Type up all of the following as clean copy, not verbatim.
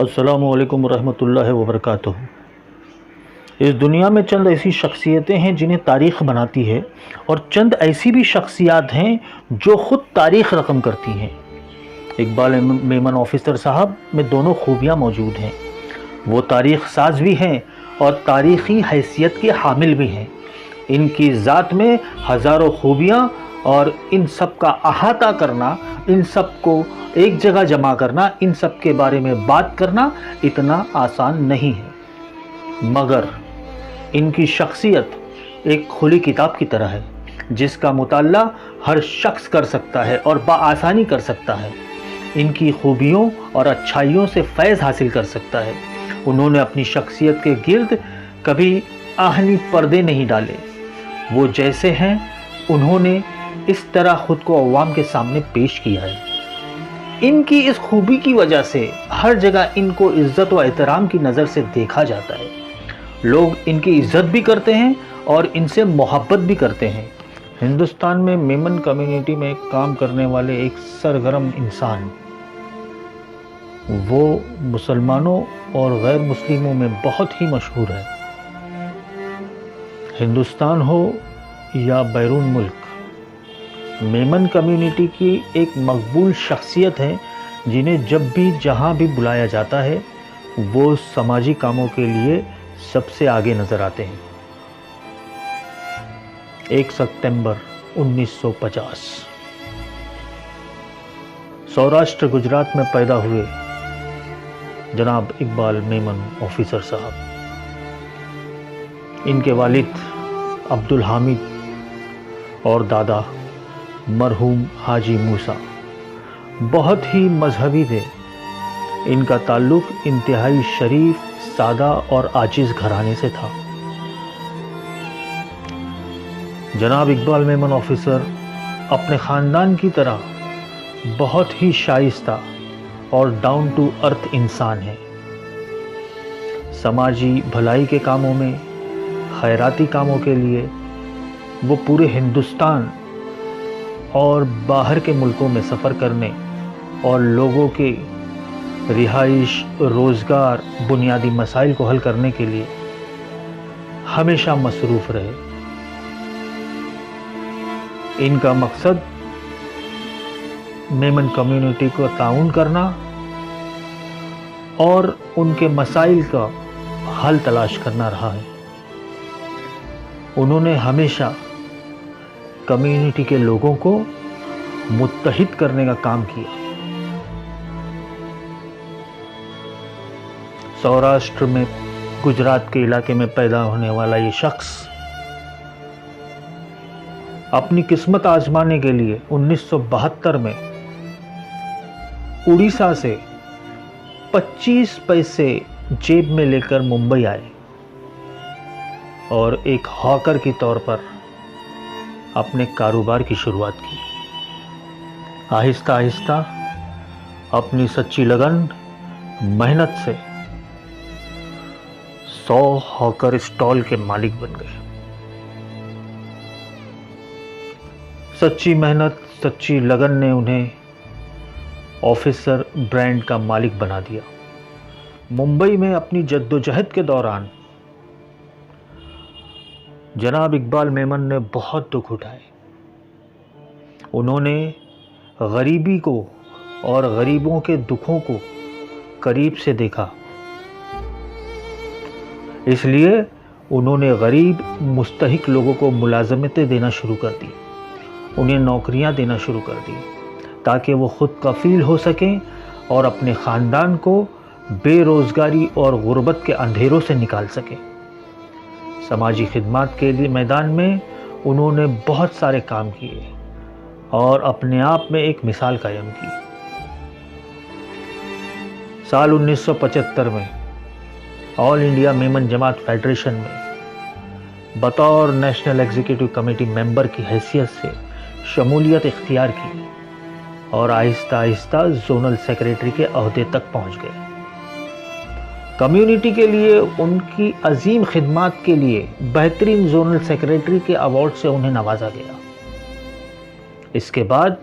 अस्सलामु अलैकुम रहमतुल्लाहि व बरकातुहू। इस दुनिया में चंद ऐसी शख्सियतें हैं जिन्हें तारीख़ बनाती है और चंद ऐसी भी शख्सियात हैं जो ख़ुद तारीख़ रकम करती हैं। इकबाल मेमन ऑफिसर साहब में दोनों खूबियाँ मौजूद हैं। वो तारीख़ साज भी हैं और तारीख़ी हैसियत के हामिल भी हैं। इनकी ज़ात में हज़ारों खूबियाँ और इन सब का अहाता करना, इन सब को एक जगह जमा करना, इन सब के बारे में बात करना इतना आसान नहीं है। मगर इनकी शख्सियत एक खुली किताब की तरह है जिसका मुताला हर शख्स कर सकता है और बआसानी कर सकता है। इनकी खूबियों और अच्छाइयों से फैज़ हासिल कर सकता है। उन्होंने अपनी शख्सियत के गिर्द कभी आहनी पर्दे नहीं डाले। वो जैसे हैं उन्होंने इस तरह ख़ुद को अवाम के सामने पेश किया है। इनकी इस खूबी की वजह से हर जगह इनको इज़्ज़त व एहतराम की नज़र से देखा जाता है। लोग इनकी इज़्ज़त भी करते हैं और इनसे मोहब्बत भी करते हैं। हिंदुस्तान में मेमन कम्युनिटी में काम करने वाले एक सरगर्म इंसान, वो मुसलमानों और गैर मुस्लिमों में बहुत ही मशहूर है। हिंदुस्तान हो या बैरून मुल्क, मेमन कम्युनिटी की एक मकबूल शख्सियत है जिन्हें जब भी जहाँ भी बुलाया जाता है वो समाजी कामों के लिए सबसे आगे नज़र आते हैं। 1 सितंबर 1950 सौराष्ट्र गुजरात में पैदा हुए जनाब इकबाल मेमन ऑफिसर साहब। इनके वालिद अब्दुल हामिद और दादा मरहूम हाजी मूसा बहुत ही मजहबी थे। इनका ताल्लुक इंतहाई शरीफ, सादा और आजिज़ घराने से था। जनाब इकबाल मेमन ऑफिसर अपने ख़ानदान की तरह बहुत ही शाइस्ता और डाउन टू अर्थ इंसान है। समाजी भलाई के कामों में, खैराती कामों के लिए वो पूरे हिंदुस्तान और बाहर के मुल्कों में सफ़र करने और लोगों के रिहाइश, रोज़गार, बुनियादी मसाइल को हल करने के लिए हमेशा मसरूफ़ रहे। इनका मकसद मेमन कम्युनिटी को ताउन करना और उनके मसाइल का हल तलाश करना रहा है। उन्होंने हमेशा कम्युनिटी के लोगों को मुत्तहिद करने का काम किया। सौराष्ट्र में, गुजरात के इलाके में पैदा होने वाला ये शख्स अपनी किस्मत आजमाने के लिए 1972 में उड़ीसा से 25 पैसे जेब में लेकर मुंबई आए और एक हॉकर के तौर पर अपने कारोबार की शुरुआत की। आहिस्ता आहिस्ता अपनी सच्ची लगन, मेहनत से 100 हॉकर स्टॉल के मालिक बन गए। सच्ची मेहनत, सच्ची लगन ने उन्हें ऑफिसर ब्रांड का मालिक बना दिया। मुंबई में अपनी जद्दोजहद के दौरान जनाब इकबाल मेमन ने बहुत दुख उठाए। उन्होंने गरीबी को और गरीबों के दुखों को करीब से देखा, इसलिए उन्होंने गरीब मुस्तहिक लोगों को मुलाजमतें देना शुरू कर दी, उन्हें नौकरियां देना शुरू कर दी ताकि वो खुद कफील हो सकें और अपने ख़ानदान को बेरोज़गारी और गुर्बत के अंधेरों से निकाल सकें। समाजी खिदमत के लिए मैदान में उन्होंने बहुत सारे काम किए और अपने आप में एक मिसाल कायम की। साल 1975 में ऑल इंडिया मेमन जमात फेडरेशन में बतौर नेशनल एग्जीक्यूटिव कमेटी मेंबर की हैसियत से शमूलियत इख्तियार की और आहिस्ता आहिस्ता जोनल सेक्रेटरी के अहदे तक पहुंच गए। कम्युनिटी के लिए उनकी अजीम खिदमत के लिए बेहतरीन जोनल सेक्रेटरी के अवार्ड से उन्हें नवाजा गया। इसके बाद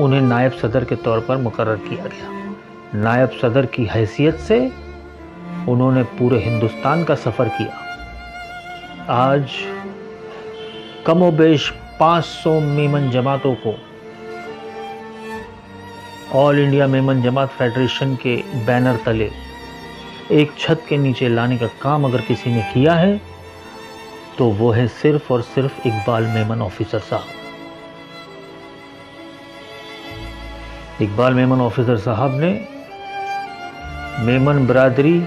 उन्हें नायब सदर के तौर पर मुकर्रर किया गया। نائب صدر کی حیثیت سے انہوں نے پورے ہندوستان کا سفر کیا۔ آج کم و بیش 500 میمن جماعتوں کو آل انڈیا میمن جماعت فیڈریشن کے بینر تلے ایک چھت کے نیچے لانے کا کام اگر کسی نے کیا ہے تو وہ ہے صرف اور صرف اقبال میمن آفیسر صاحب۔ اقبال میمن آفیسر صاحب نے میمن برادری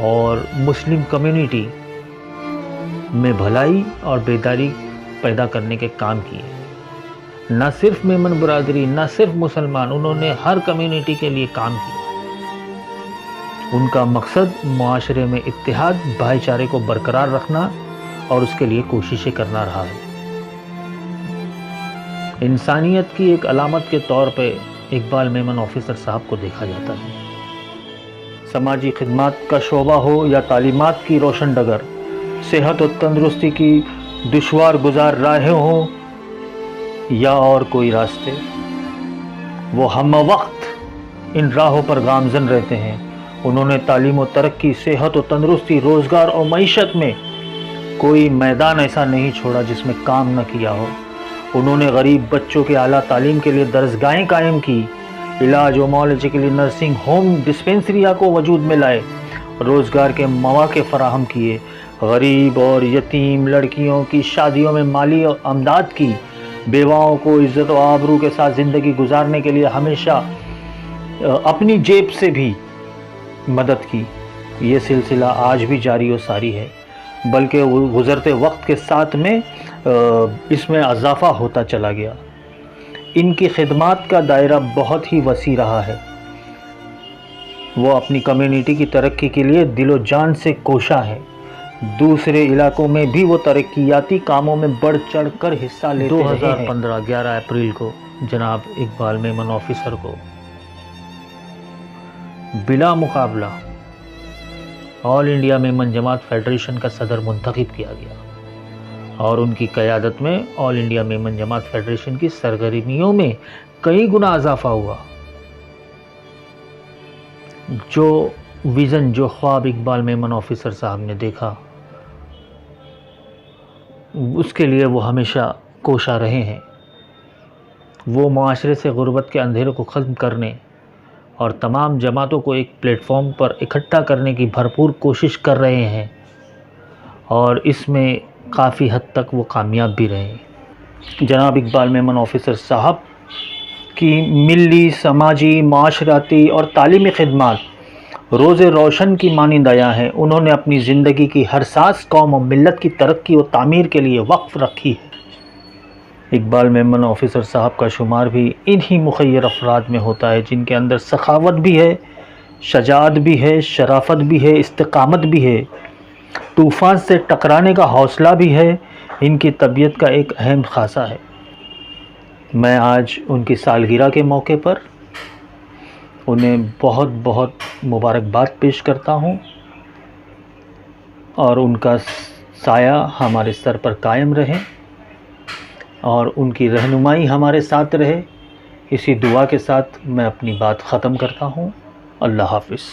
اور مسلم کمیونٹی میں بھلائی اور بیداری پیدا کرنے کے کام کیے۔ نہ صرف میمن برادری، نہ صرف مسلمان، انہوں نے ہر کمیونٹی کے لیے کام کیا۔ ان کا مقصد معاشرے میں اتحاد، بھائی چارے کو برقرار رکھنا اور اس کے لیے کوششیں کرنا رہا ہے۔ انسانیت کی ایک علامت کے طور پہ اقبال میمن آفیسر صاحب کو دیکھا جاتا ہے۔ سماجی خدمات کا شعبہ ہو یا تعلیمات کی روشن ڈگر، صحت و تندرستی کی دشوار گزار راہیں ہوں یا اور کوئی راستے، وہ ہم وقت ان راہوں پر گامزن رہتے ہیں۔ انہوں نے تعلیم و ترقی، صحت و تندرستی، روزگار اور معیشت میں کوئی میدان ایسا نہیں چھوڑا جس میں کام نہ کیا ہو۔ انہوں نے غریب بچوں کے اعلیٰ تعلیم کے لیے درسگاہیں قائم کی، علاج و معالجے کے لیے نرسنگ ہوم ڈسپینسریاں کو وجود میں لائے، روزگار کے مواقع فراہم کیے، غریب اور یتیم لڑکیوں کی شادیوں میں مالی امداد کی، بیواؤں کو عزت و آبرو کے ساتھ زندگی گزارنے کے لیے ہمیشہ اپنی جیب سے بھی مدد کی۔ یہ سلسلہ آج بھی جاری و ساری ہے، بلکہ گزرتے وقت کے ساتھ میں اس میں اضافہ ہوتا چلا گیا۔ ان کی خدمات کا دائرہ بہت ہی وسیع رہا ہے۔ وہ اپنی کمیونٹی کی ترقی کے لیے دل و جان سے کوشاں ہے۔ دوسرے علاقوں میں بھی وہ ترقیاتی کاموں میں بڑھ چڑھ کر حصہ لیتے ہیں۔ 2015 11 اپریل کو جناب اقبال میمن آفیسر کو بلا مقابلہ آل انڈیا میمن جماعت فیڈریشن کا صدر منتخب کیا گیا، اور ان کی قیادت میں آل انڈیا میمن جماعت فیڈریشن کی سرگرمیوں میں کئی گنا اضافہ ہوا۔ جو ویژن، جو خواب اقبال میمن آفیسر صاحب نے دیکھا، اس کے لیے وہ ہمیشہ کوشاں رہے ہیں۔ وہ معاشرے سے غربت کے اندھیروں کو ختم کرنے اور تمام جماعتوں کو ایک پلیٹ فارم پر اکٹھا کرنے کی بھرپور کوشش کر رہے ہیں، اور اس میں کافی حد تک وہ کامیاب بھی رہے ہیں۔ جناب اقبال میمن آفیسر صاحب کی ملی، سماجی، معاشرتی اور تعلیمی خدمات روز روشن کی مانند عیاں ہیں۔ انہوں نے اپنی زندگی کی ہر سانس قوم و ملت کی ترقی و تعمیر کے لیے وقف رکھی ہے۔ اقبال میمن آفیسر صاحب کا شمار بھی انہی مخیر افراد میں ہوتا ہے جن کے اندر سخاوت بھی ہے، شجاعت بھی ہے، شرافت بھی ہے، استقامت بھی ہے، طوفان سے ٹکرانے کا حوصلہ بھی ہے۔ ان کی طبیعت کا ایک اہم خاصہ ہے۔ میں آج ان کی سالگرہ کے موقع پر انہیں بہت بہت مبارکباد پیش کرتا ہوں، اور ان کا سایہ ہمارے سر پر قائم رہے اور ان کی رہنمائی ہمارے ساتھ رہے۔ اسی دعا کے ساتھ میں اپنی بات ختم کرتا ہوں۔ اللہ حافظ۔